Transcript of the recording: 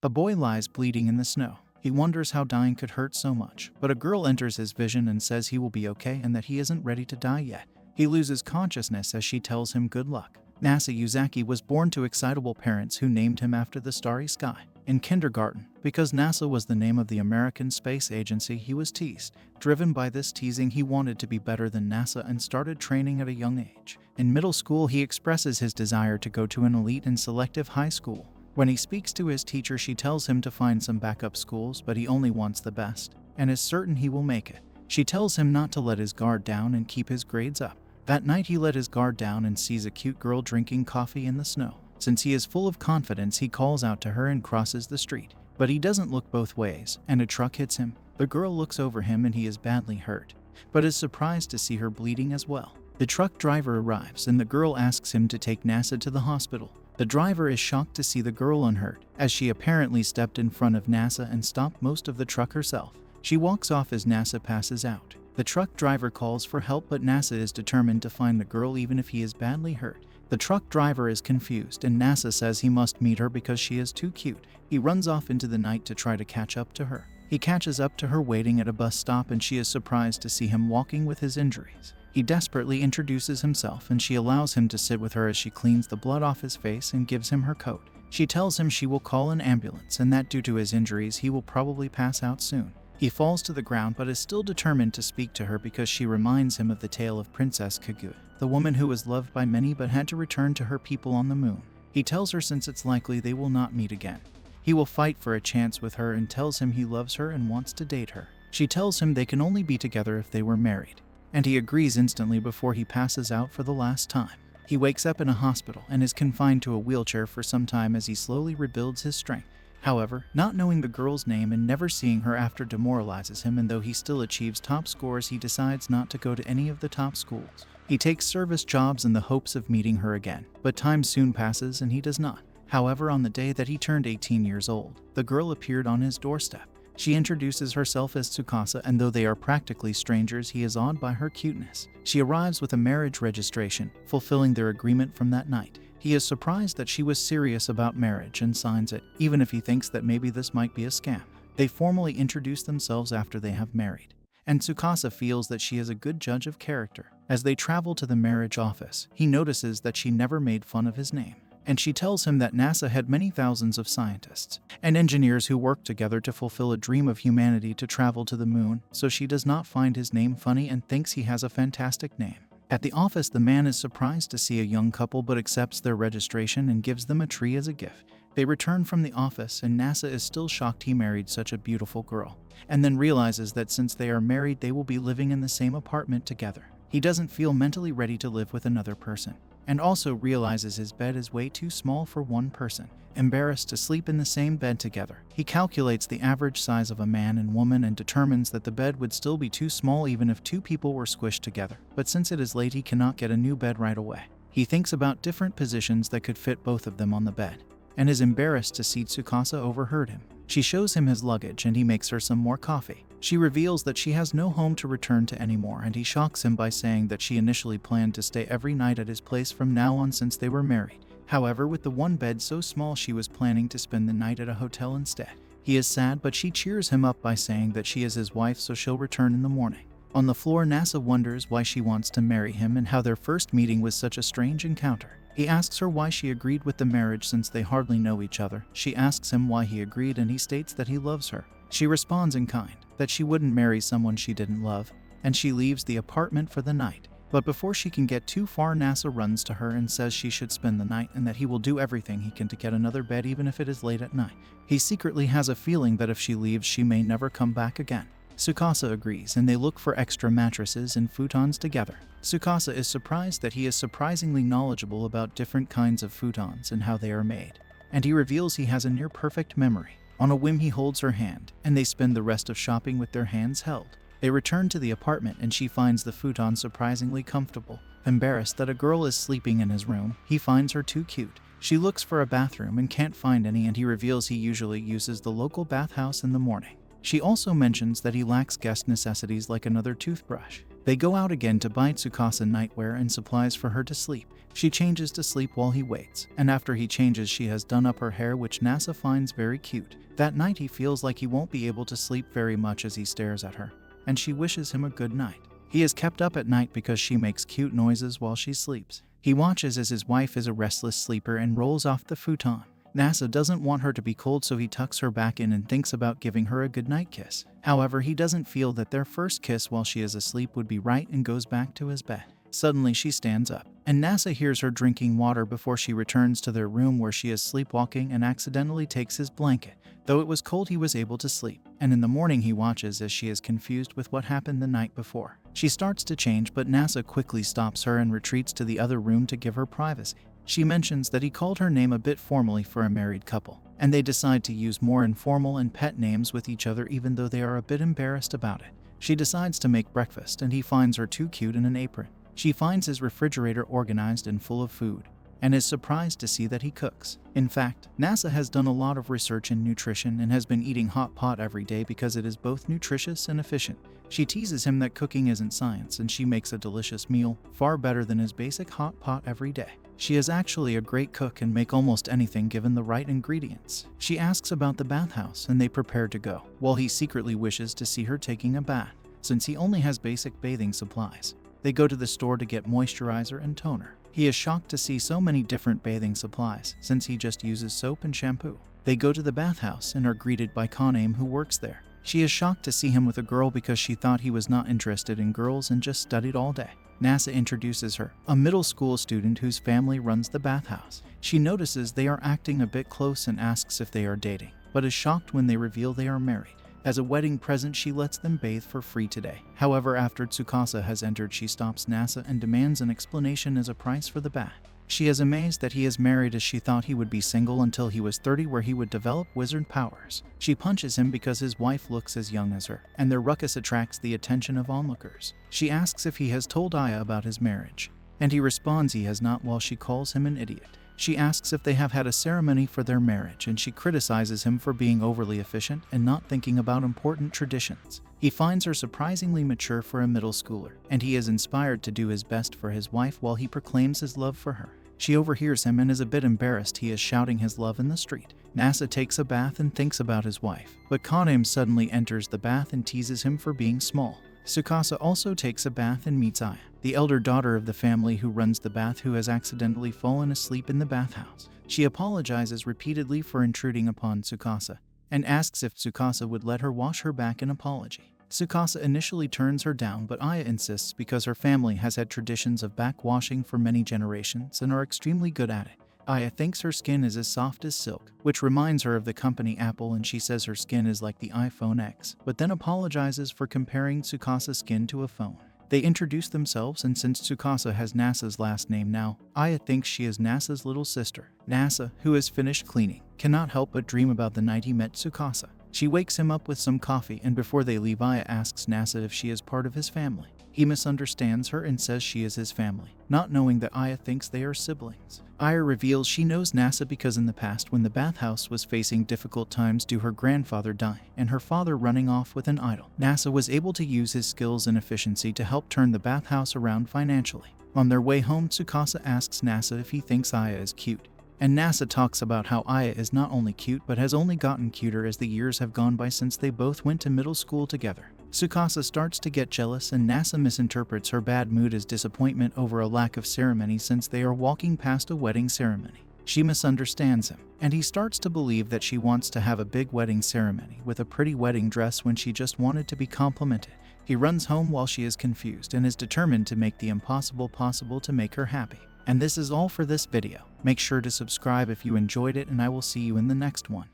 A boy lies bleeding in the snow. He wonders how dying could hurt so much, but a girl enters his vision and says he will be okay and that he isn't ready to die yet. He loses consciousness as she tells him good luck. Nasa Yuzaki was born to excitable parents who named him after the starry sky. In kindergarten, because NASA was the name of the American Space Agency, he was teased. Driven by this teasing, he wanted to be better than NASA and started training at a young age. In middle school, he expresses his desire to go to an elite and selective high school. When he speaks to his teacher, she tells him to find some backup schools, but he only wants the best, and is certain he will make it. She tells him not to let his guard down and keep his grades up. That night he let his guard down and sees a cute girl drinking coffee in the snow. Since he is full of confidence, he calls out to her and crosses the street. But he doesn't look both ways, and a truck hits him. The girl looks over him and he is badly hurt, but is surprised to see her bleeding as well. The truck driver arrives and the girl asks him to take NASA to the hospital. The driver is shocked to see the girl unhurt, as she apparently stepped in front of NASA and stopped most of the truck herself. She walks off as NASA passes out. The truck driver calls for help, but NASA is determined to find the girl even if he is badly hurt. The truck driver is confused and NASA says he must meet her because she is too cute. He runs off into the night to try to catch up to her. He catches up to her waiting at a bus stop and she is surprised to see him walking with his injuries. He desperately introduces himself and she allows him to sit with her as she cleans the blood off his face and gives him her coat. She tells him she will call an ambulance and that due to his injuries he will probably pass out soon. He falls to the ground but is still determined to speak to her because she reminds him of the tale of Princess Kaguya, the woman who was loved by many but had to return to her people on the moon. He tells her since it's likely they will not meet again, he will fight for a chance with her and tells him he loves her and wants to date her. She tells him they can only be together if they were married, and he agrees instantly before he passes out for the last time. He wakes up in a hospital and is confined to a wheelchair for some time as he slowly rebuilds his strength. However, not knowing the girl's name and never seeing her after demoralizes him, and though he still achieves top scores, he decides not to go to any of the top schools. He takes service jobs in the hopes of meeting her again, but time soon passes and he does not. However, on the day that he turned 18 years old, the girl appeared on his doorstep. She introduces herself as Tsukasa, and though they are practically strangers, he is awed by her cuteness. She arrives with a marriage registration, fulfilling their agreement from that night. He is surprised that she was serious about marriage and signs it, even if he thinks that maybe this might be a scam. They formally introduce themselves after they have married, and Tsukasa feels that she is a good judge of character. As they travel to the marriage office, he notices that she never made fun of his name, and she tells him that NASA had many thousands of scientists and engineers who worked together to fulfill a dream of humanity to travel to the moon, so she does not find his name funny and thinks he has a fantastic name. At the office, the man is surprised to see a young couple but accepts their registration and gives them a tree as a gift. They return from the office and NASA is still shocked he married such a beautiful girl, and then realizes that since they are married they will be living in the same apartment together. He doesn't feel mentally ready to live with another person, and also realizes his bed is way too small for one person. Embarrassed to sleep in the same bed together, he calculates the average size of a man and woman and determines that the bed would still be too small even if two people were squished together. But since it is late, he cannot get a new bed right away. He thinks about different positions that could fit both of them on the bed, and is embarrassed to see Tsukasa overheard him. She shows him his luggage and he makes her some more coffee. She reveals that she has no home to return to anymore, and he shocks him by saying that she initially planned to stay every night at his place from now on since they were married. However, with the one bed so small, she was planning to spend the night at a hotel instead. He is sad, but she cheers him up by saying that she is his wife, so she'll return in the morning. On the floor, NASA wonders why she wants to marry him and how their first meeting was such a strange encounter. He asks her why she agreed with the marriage since they hardly know each other. She asks him why he agreed and he states that he loves her. She responds in kind, that she wouldn't marry someone she didn't love, and she leaves the apartment for the night. But before she can get too far, NASA runs to her and says she should spend the night and that he will do everything he can to get another bed even if it is late at night. He secretly has a feeling that if she leaves she may never come back again. Tsukasa agrees and they look for extra mattresses and futons together. Tsukasa is surprised that he is surprisingly knowledgeable about different kinds of futons and how they are made, and he reveals he has a near-perfect memory. On a whim he holds her hand, and they spend the rest of shopping with their hands held. They return to the apartment and she finds the futon surprisingly comfortable. Embarrassed that a girl is sleeping in his room, he finds her too cute. She looks for a bathroom and can't find any, and he reveals he usually uses the local bathhouse in the morning. She also mentions that he lacks guest necessities like another toothbrush. They go out again to buy Tsukasa nightwear and supplies for her to sleep. She changes to sleep while he waits, and after he changes she has done up her hair, which Nasa finds very cute. That night he feels like he won't be able to sleep very much as he stares at her, and she wishes him a good night. He is kept up at night because she makes cute noises while she sleeps. He watches as his wife is a restless sleeper and rolls off the futon. Nasa doesn't want her to be cold, so he tucks her back in and thinks about giving her a goodnight kiss. However, he doesn't feel that their first kiss while she is asleep would be right and goes back to his bed. Suddenly she stands up, and Nasa hears her drinking water before she returns to their room where she is sleepwalking and accidentally takes his blanket. Though it was cold, he was able to sleep, and in the morning he watches as she is confused with what happened the night before. She starts to change, but Nasa quickly stops her and retreats to the other room to give her privacy. She mentions that he called her name a bit formally for a married couple, and they decide to use more informal and pet names with each other even though they are a bit embarrassed about it. She decides to make breakfast, and he finds her too cute in an apron. She finds his refrigerator organized and full of food, and is surprised to see that he cooks. In fact, Nasa has done a lot of research in nutrition and has been eating hot pot every day because it is both nutritious and efficient. She teases him that cooking isn't science, and she makes a delicious meal, far better than his basic hot pot every day. She is actually a great cook and make almost anything given the right ingredients. She asks about the bathhouse and they prepare to go, while he secretly wishes to see her taking a bath, since he only has basic bathing supplies. They go to the store to get moisturizer and toner. He is shocked to see so many different bathing supplies, since he just uses soap and shampoo. They go to the bathhouse and are greeted by Kaname, who works there. She is shocked to see him with a girl because she thought he was not interested in girls and just studied all day. Nasa introduces her, a middle school student whose family runs the bathhouse. She notices they are acting a bit close and asks if they are dating, but is shocked when they reveal they are married. As a wedding present, she lets them bathe for free today. However, after Tsukasa has entered, she stops Nasa and demands an explanation as a price for the bath. She is amazed that he is married, as she thought he would be single until he was 30, where he would develop wizard powers. She punches him because his wife looks as young as her, and their ruckus attracts the attention of onlookers. She asks if he has told Aya about his marriage, and he responds he has not, while she calls him an idiot. She asks if they have had a ceremony for their marriage, and she criticizes him for being overly efficient and not thinking about important traditions. He finds her surprisingly mature for a middle schooler, and he is inspired to do his best for his wife while he proclaims his love for her. She overhears him and is a bit embarrassed he is shouting his love in the street. Nasa takes a bath and thinks about his wife, but Kaname suddenly enters the bath and teases him for being small. Tsukasa also takes a bath and meets Aya, the elder daughter of the family who runs the bath, who has accidentally fallen asleep in the bathhouse. She apologizes repeatedly for intruding upon Tsukasa and asks if Tsukasa would let her wash her back in apology. Tsukasa initially turns her down, but Aya insists because her family has had traditions of back washing for many generations and are extremely good at it. Aya thinks her skin is as soft as silk, which reminds her of the company Apple, and she says her skin is like the iPhone X, but then apologizes for comparing Tsukasa's skin to a phone. They introduce themselves, and since Tsukasa has Nasa's last name now, Aya thinks she is Nasa's little sister. Nasa, who has finished cleaning, cannot help but dream about the night he met Tsukasa. She wakes him up with some coffee, and before they leave, Aya asks Nasa if she is part of his family. He misunderstands her and says she is his family, not knowing that Aya thinks they are siblings. Aya reveals she knows Nasa because in the past, when the bathhouse was facing difficult times due to her grandfather dying and her father running off with an idol, Nasa was able to use his skills and efficiency to help turn the bathhouse around financially. On their way home, Tsukasa asks Nasa if he thinks Aya is cute, and Nasa talks about how Aya is not only cute but has only gotten cuter as the years have gone by since they both went to middle school together. Tsukasa starts to get jealous, and Nasa misinterprets her bad mood as disappointment over a lack of ceremony since they are walking past a wedding ceremony. She misunderstands him, and he starts to believe that she wants to have a big wedding ceremony with a pretty wedding dress when she just wanted to be complimented. He runs home while she is confused and is determined to make the impossible possible to make her happy. And this is all for this video. Make sure to subscribe if you enjoyed it, and I will see you in the next one.